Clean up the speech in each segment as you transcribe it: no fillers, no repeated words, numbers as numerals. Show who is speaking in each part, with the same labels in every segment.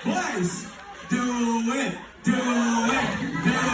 Speaker 1: Boys, do it, do it, do it.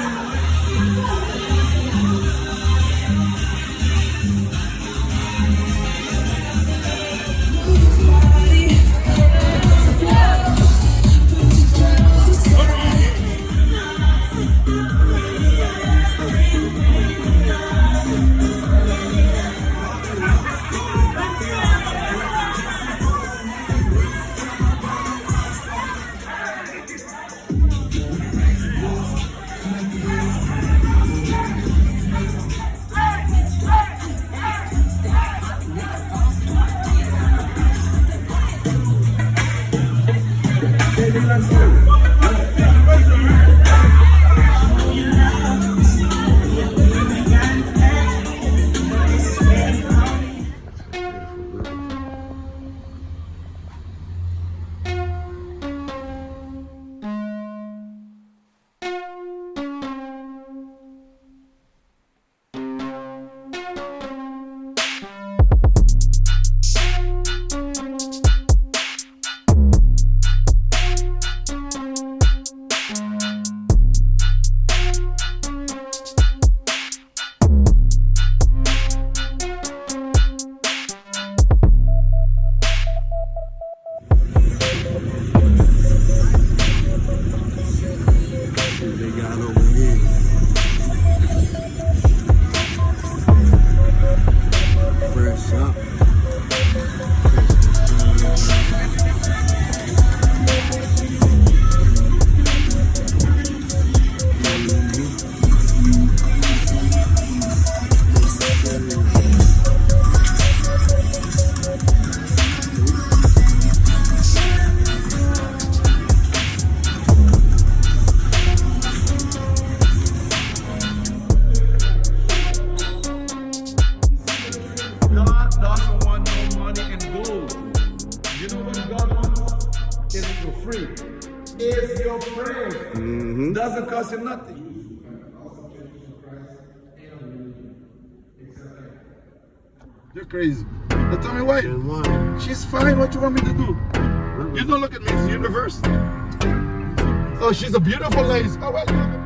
Speaker 1: Is your friend. Doesn't cost you nothing. You're crazy. Now tell me why. She's fine. What you want me to do? You don't look at me. It's the universe. Oh, she's a beautiful lady. Oh, well, look at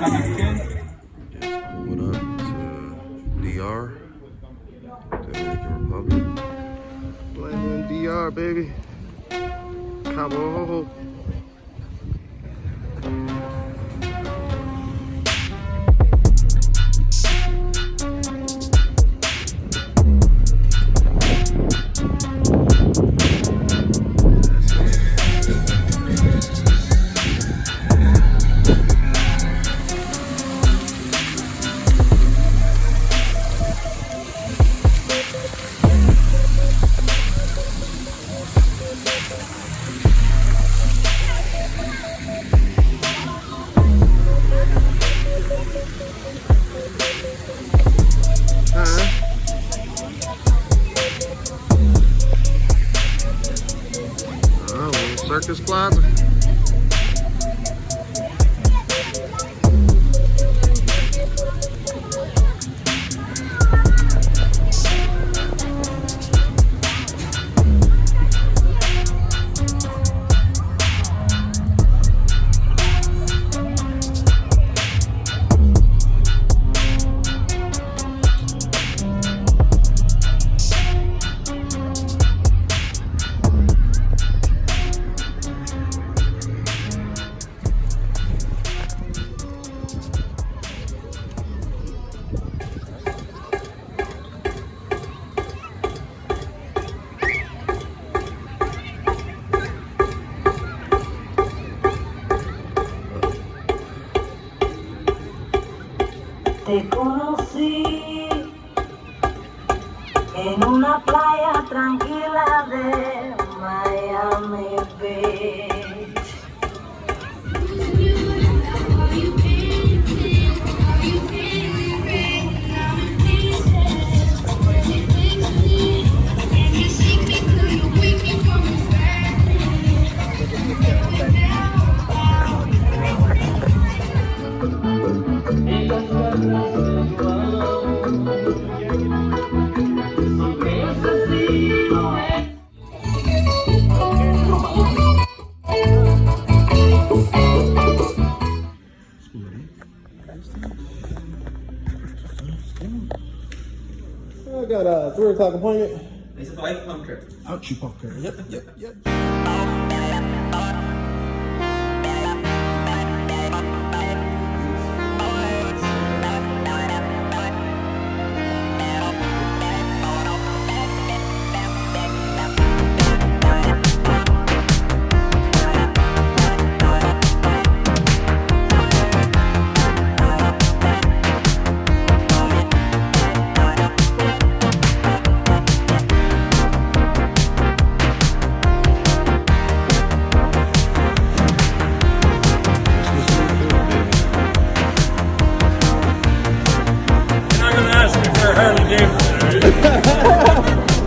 Speaker 2: Went up to DR, Dominican Republic. Playing in DR, baby. Cabo. Circus Plaza.
Speaker 3: Te conocí en una playa tranquila de Miami Beach.
Speaker 2: I got a 3 o'clock appointment.
Speaker 4: It's a 5 pumpkin.
Speaker 2: Ouchie pumpkin. Yep.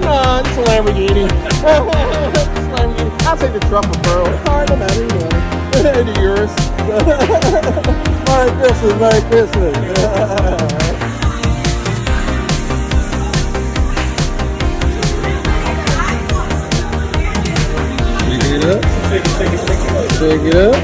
Speaker 2: Nah, it's a Lamborghini. I'll take the truffle pearl. Alright, no matter, you know. Into yours. Merry Christmas. Pick it up.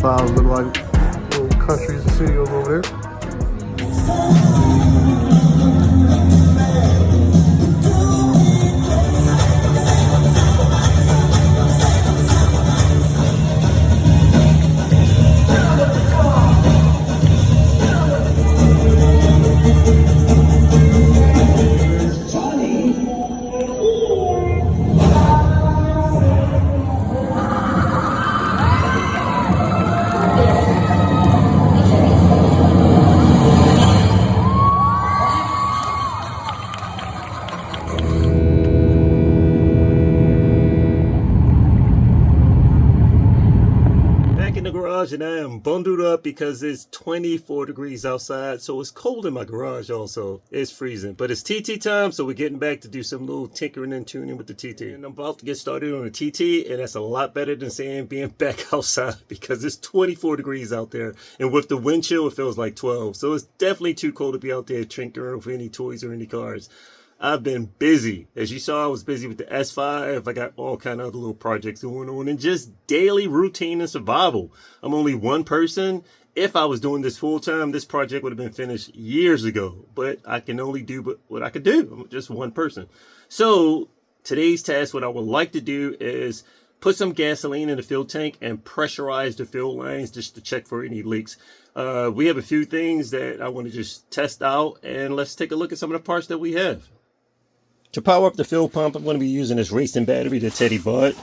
Speaker 2: tiles look like little countries and studios over there.
Speaker 4: And I am bundled up because it's 24 degrees outside, so it's cold in my garage also. It's freezing, but it's TT time, so we're getting back to do some little tinkering and tuning with the TT. And I'm about to get started on the TT, and that's a lot better than saying being back outside because it's 24 degrees out there, and with the wind chill, it feels like 12. So it's definitely too cold to be out there tinkering with any toys or any cars. I've been busy. As you saw, I was busy with the S5. I got all kind of other little projects going on and just daily routine and survival. I'm only one person. If I was doing this full time, this project would have been finished years ago. But I can only do what I could do. I'm just one person. So today's task, what I would like to do is put some gasoline in the fuel tank and pressurize the fuel lines just to check for any leaks. We have a few things that I want to just test out, and let's take a look at some of the parts that we have. To power up the fuel pump, I'm going to be using this racing battery that Teddy bought.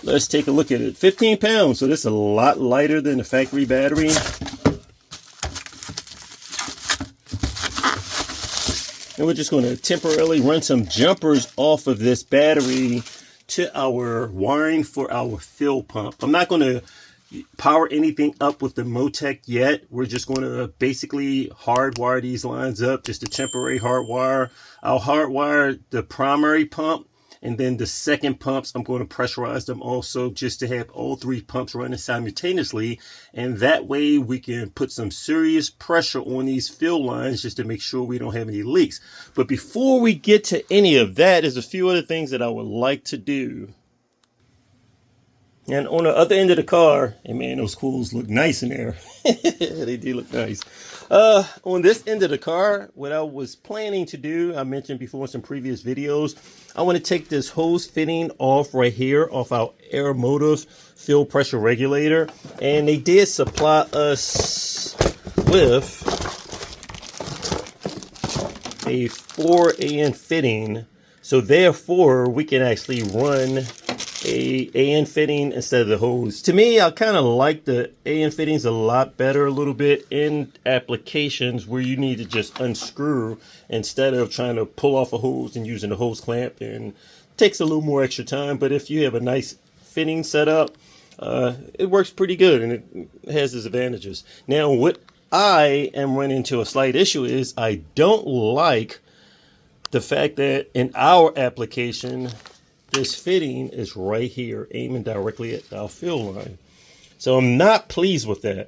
Speaker 4: Let's take a look at it. 15 pounds, so this is a lot lighter than the factory battery. And we're just going to temporarily run some jumpers off of this battery to our wiring for our fuel pump. I'm not going to power anything up with the Motec yet. We're just going to basically hardwire these lines up, just a temporary hardwire. I'll hardwire the primary pump, and then the second pumps, I'm going to pressurize them also just to have all three pumps running simultaneously. And that way we can put some serious pressure on these fuel lines just to make sure we don't have any leaks. But before we get to any of that, there's a few other things that I would like to do. And on the other end of the car, and man, those coils look nice in there. They do look nice. On this end of the car, what I was planning to do, I mentioned before in some previous videos, I want to take this hose fitting off right here, off our AEROMOTIVE fuel pressure regulator. And they did supply us with a 4AN fitting. So therefore, we can actually run a AN fitting instead of the hose. To me, I kind of like the AN fittings a lot better a little bit in applications where you need to just unscrew instead of trying to pull off a hose and using the hose clamp, and it takes a little more extra time. But if you have a nice fitting setup, it works pretty good and it has its advantages. Now, what I am running into a slight issue is I don't like the fact that in our application, this fitting is right here, aiming directly at our fuel line. So I'm not pleased with that,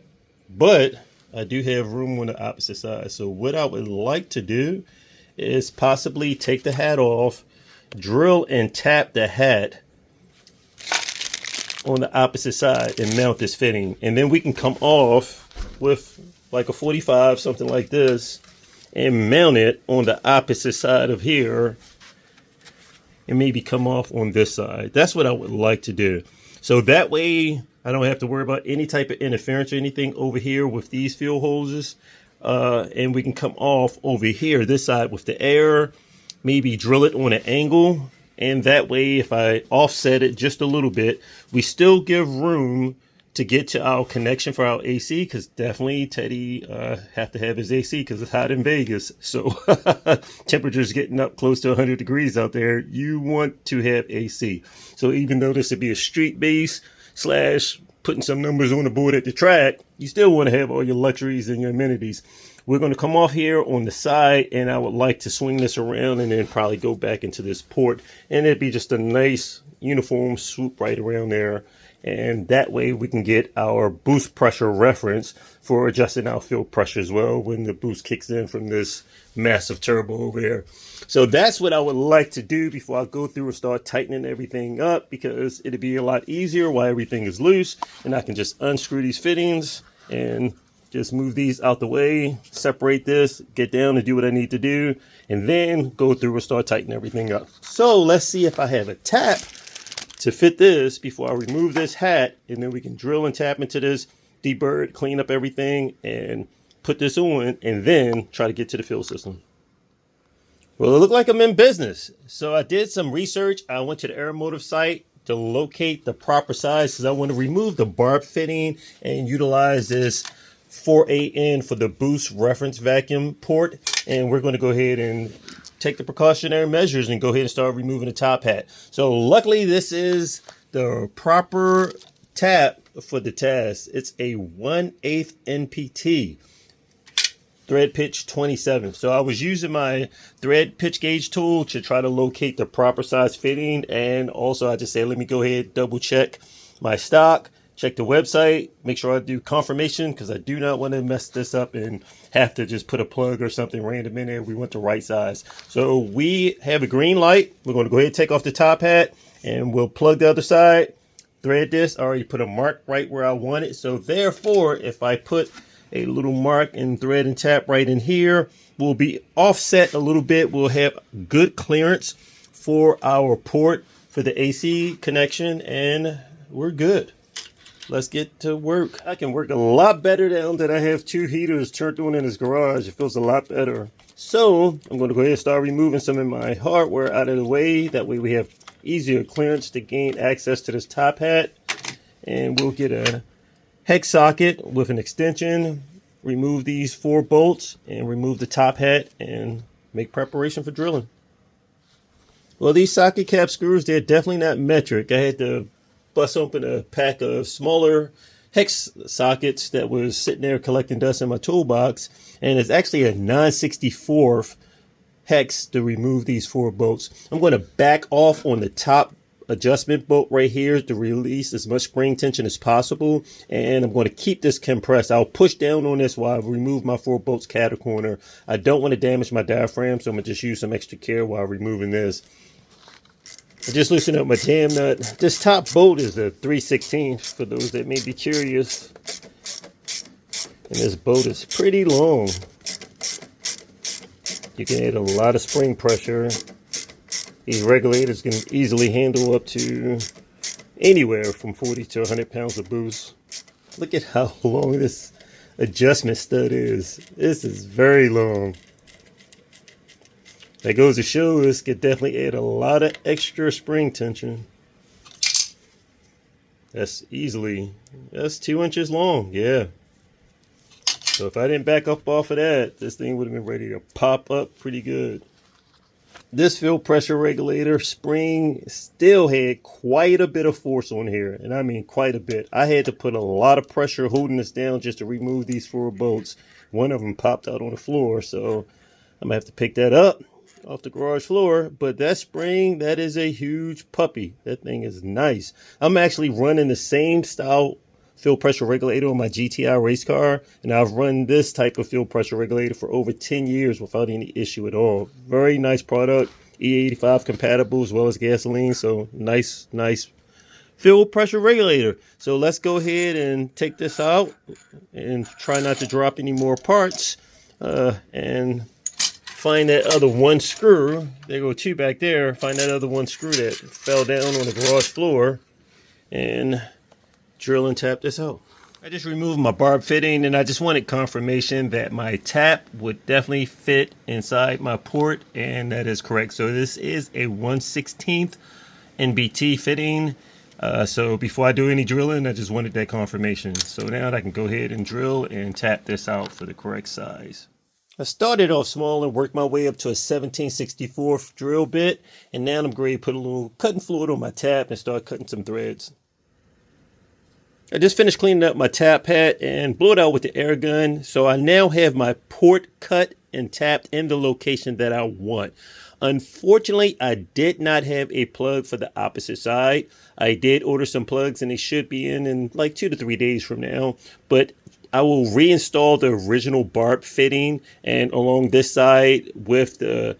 Speaker 4: but I do have room on the opposite side. So what I would like to do is possibly take the hat off, drill and tap the hat on the opposite side and mount this fitting. And then we can come off with like a 45, something like this, and mount it on the opposite side of here, and maybe come off on this side. That's what I would like to do. So that way I don't have to worry about any type of interference or anything over here with these fuel hoses. And we can come off over here, this side with the air, maybe drill it on an angle. And that way, if I offset it just a little bit, we still give room to get to our connection for our AC, because definitely Teddy have to have his AC because it's hot in Vegas. So temperatures getting up close to 100 degrees out there. You want to have AC. So even though this would be a street base slash putting some numbers on the board at the track, you still want to have all your luxuries and your amenities. We're going to come off here on the side, and I would like to swing this around and then probably go back into this port, and it'd be just a nice uniform swoop right around there. And that way we can get our boost pressure reference for adjusting our field pressure as well when the boost kicks in from this massive turbo over there. So that's what I would like to do before I go through and start tightening everything up, because it'd be a lot easier while everything is loose, and I can just unscrew these fittings and just move these out the way, separate this, get down and do what I need to do, and then go through and start tightening everything up. So let's see if I have a tap to fit this before I remove this hat, and then we can drill and tap into this debird, clean up everything, and put this on, and then try to get to the fill system. Well, it looked like I'm in business. So I did some research. I went to the AEROMOTIVE site to locate the proper size, because I want to remove the barb fitting and utilize this 4AN for the boost reference vacuum port. And we're going to go ahead and take the precautionary measures and go ahead and start removing the top hat. So luckily this is the proper tap for the task. It's a 1/8 NPT. Thread pitch 27. So I was using my thread pitch gauge tool to try to locate the proper size fitting, and also I just said let me go ahead, double check my stock, check the website, make sure I do confirmation, because I do not want to mess this up and have to just put a plug or something random in there. We want the right size. So we have a green light. We're going to go ahead and take off the top hat, and we'll plug the other side, thread this. I already put a mark right where I want it. So therefore, if I put a little mark and thread and tap right in here, we'll be offset a little bit. We'll have good clearance for our port for the AC connection, and we're good. Let's get to work. I can work a lot better now that I have two heaters turned on in this garage. It feels a lot better. So I'm going to go ahead and start removing some of my hardware out of the way. That way we have easier clearance to gain access to this top hat. And we'll get a hex socket with an extension, remove these 4 bolts, and remove the top hat, and make preparation for drilling. Well, these socket cap screws, they're definitely not metric. I had to bust open a pack of smaller hex sockets that was sitting there collecting dust in my toolbox, and it's actually a 9/64 hex to remove these 4 bolts. I'm going to back off on the top adjustment bolt right here to release as much spring tension as possible, and I'm going to keep this compressed. I'll push down on this while I remove my 4 bolts cat corner. I don't want to damage my diaphragm, so I'm going to just use some extra care while removing this. I just loosened up my jam nut. This top bolt is a 3/16 for those that may be curious, and this bolt is pretty long. You can add a lot of spring pressure. These regulators can easily handle up to anywhere from 40 to 100 pounds of boost. Look at how long this adjustment stud is. This is very long. That goes to show this could definitely add a lot of extra spring tension. That's 2 inches long, yeah. So if I didn't back up off of that, this thing would have been ready to pop up pretty good. This field pressure regulator spring still had quite a bit of force on here, and I mean quite a bit. I had to put a lot of pressure holding this down just to remove these 4 bolts. One of them popped out on the floor, so I'm gonna have to pick that up off the garage floor. But that spring, that is a huge puppy. That thing is nice. I'm actually running the same style field pressure regulator on my GTI race car, and I've run this type of field pressure regulator for over 10 years without any issue at all. Very nice product, E85 compatible as well as gasoline, so nice field pressure regulator. So let's go ahead and take this out and try not to drop any more parts, and find that other 1 screw. There go 2 back there. Find that other 1 screw that fell down on the garage floor, and drill and tap this out. I just removed my barb fitting, and I just wanted confirmation that my tap would definitely fit inside my port, and that is correct. So this is a 1/16 NBT fitting. So before I do any drilling, I just wanted that confirmation. So now I can go ahead and drill and tap this out for the correct size. I started off small and worked my way up to a 17/64 drill bit, and now I'm going to put a little cutting fluid on my tap and start cutting some threads. I just finished cleaning up my tap hat and blew it out with the air gun. So I now have my port cut and tapped in the location that I want. Unfortunately, I did not have a plug for the opposite side. I did order some plugs, and they should be in like 2 to 3 days from now. But I will reinstall the original barb fitting, and along this side with the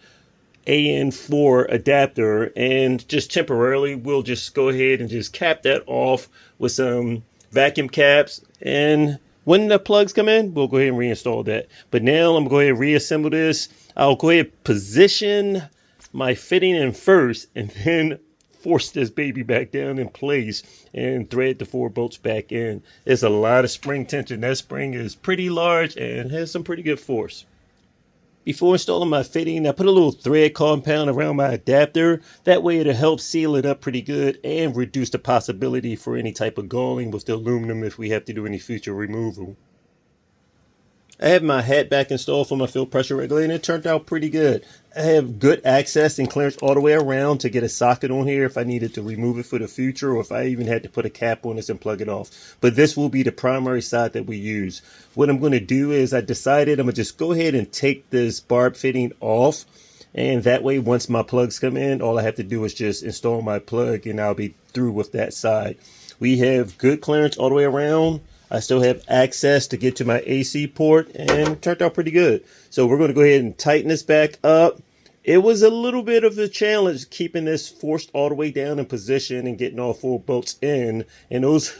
Speaker 4: AN4 adapter, and just temporarily we'll just go ahead and just cap that off with some vacuum caps, and when the plugs come in, we'll go ahead and reinstall that. But now I'm going to go ahead and reassemble this. I'll go ahead and position my fitting in first, and then force this baby back down in place and thread the 4 bolts back in. There's a lot of spring tension. That spring is pretty large and has some pretty good force. Before installing my fitting, I put a little thread compound around my adapter. That way it'll help seal it up pretty good and reduce the possibility for any type of galling with the aluminum if we have to do any future removal. I have my hat back installed for my fuel pressure regulator, and it turned out pretty good. I have good access and clearance all the way around to get a socket on here if I needed to remove it for the future, or if I even had to put a cap on this and plug it off. But this will be the primary side that we use. What I'm going to do is I decided I'm going to just go ahead and take this barb fitting off. And that way, once my plugs come in, all I have to do is just install my plug and I'll be through with that side. We have good clearance all the way around. I still have access to get to my AC port, and it turned out pretty good. So we're going to go ahead and tighten this back up. It was a little bit of a challenge keeping this forced all the way down in position and getting all 4 bolts in, and those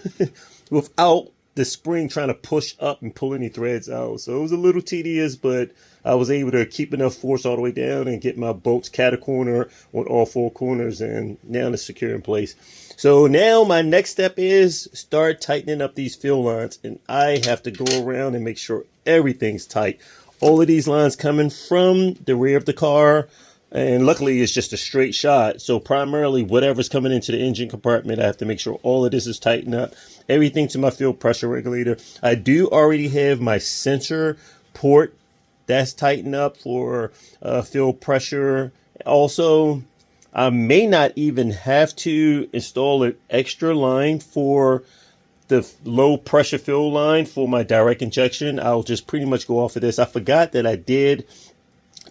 Speaker 4: without the spring trying to push up and pull any threads out. So it was a little tedious, but I was able to keep enough force all the way down and get my bolts catacorner on all 4 corners, and now it's secure in place. So now my next step is start tightening up these fill lines, and I have to go around and make sure everything's tight. All of these lines coming from the rear of the car, and luckily it's just a straight shot. So primarily whatever's coming into the engine compartment, I have to make sure all of this is tightened up. Everything to my fuel pressure regulator. I do already have my sensor port that's tightened up for fuel pressure. Also, I may not even have to install an extra line for the low pressure fuel line for my direct injection. I'll just pretty much go off of this. I forgot that I did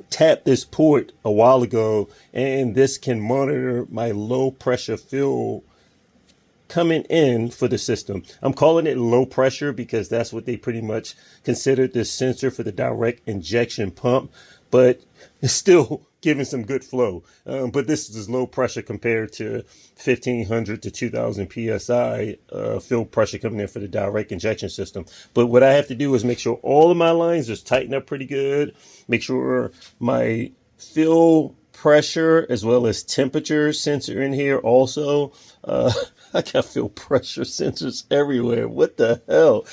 Speaker 4: tap this port a while ago, and this can monitor my low pressure fuel coming in for the system. I'm calling it low pressure because that's what they pretty much consider this sensor for the direct injection pump, but it's still giving some good flow. But this is low pressure compared to 1500 to 2000 psi fuel pressure coming in for the direct injection system. But what I have to do is make sure all of my lines just tighten up pretty good, make sure my fuel pressure as well as temperature sensor in here also. I got fuel pressure sensors everywhere. What the hell?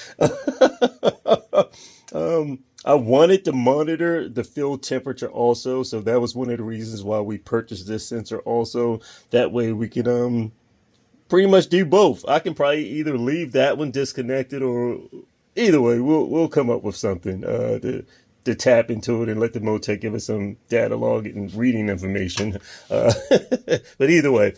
Speaker 4: I wanted to monitor the fuel temperature also, so that was one of the reasons why we purchased this sensor also. That way we can pretty much do both. I can probably either leave that one disconnected, or either way we'll come up with something to tap into it and let the Motec give us some data log and reading information. But either way,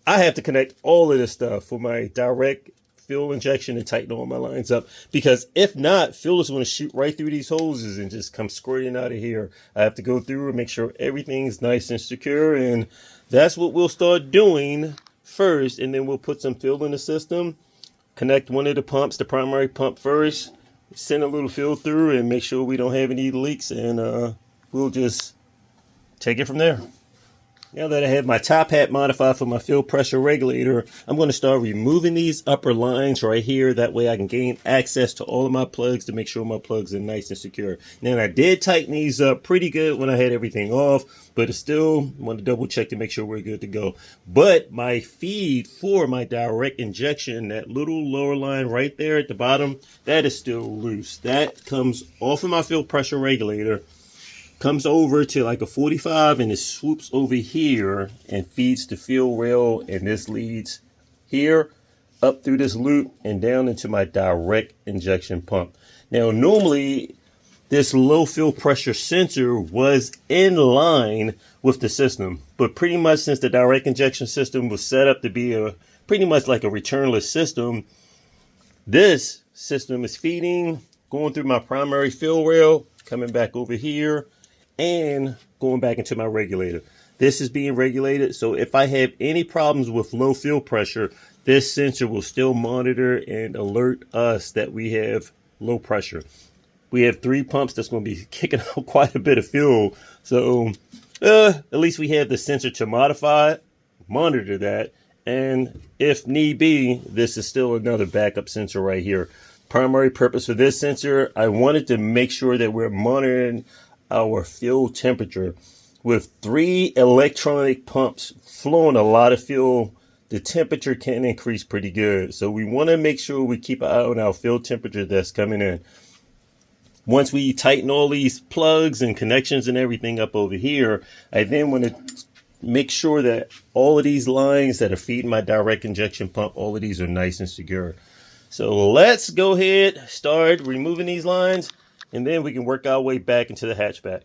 Speaker 4: I have to connect all of this stuff for my direct fuel injection and tighten all my lines up, because if not, fuel is going to shoot right through these hoses and just come squirting out of here. I have to go through and make sure everything's nice and secure, and that's what we'll start doing first, and then we'll put some fuel in the system, connect one of the pumps, the primary pump first, send a little fuel through and make sure we don't have any leaks, and we'll just take it from there. Now that I have my top hat modified for my fuel pressure regulator, I'm going to start removing these upper lines right here. That way I can gain access to all of my plugs to make sure my plugs are nice and secure. Now I did tighten these up pretty good when I had everything off, but I still want to double check to make sure we're good to go. But my feed for my direct injection, that little lower line right there at the bottom, that is still loose. That comes off of my fuel pressure regulator, comes over to like a 45, and it swoops over here and feeds the fuel rail, and this leads here up through this loop and down into my direct injection pump. Now normally this low fuel pressure sensor was in line with the system, but pretty much since the direct injection system was set up to be pretty much like a returnless system, this system is feeding, going through my primary fuel rail, coming back over here, and going back into my regulator. This is being regulated, so if I have any problems with low fuel pressure, this sensor will still monitor and alert us that we have low pressure. We have 3 pumps that's going to be kicking out quite a bit of fuel. So at least we have the sensor to monitor that. And if need be, this is still another backup sensor right here. Primary purpose for this sensor, I wanted to make sure that we're monitoring our fuel temperature. With 3 electronic pumps flowing a lot of fuel, the temperature can increase pretty good. So we want to make sure we keep an eye on our fuel temperature that's coming in. Once we tighten all these plugs and connections and everything up over here, I then want to make sure that all of these lines that are feeding my direct injection pump, all of these are nice and secure. So let's go ahead, start removing these lines, and then we can work our way back into the hatchback.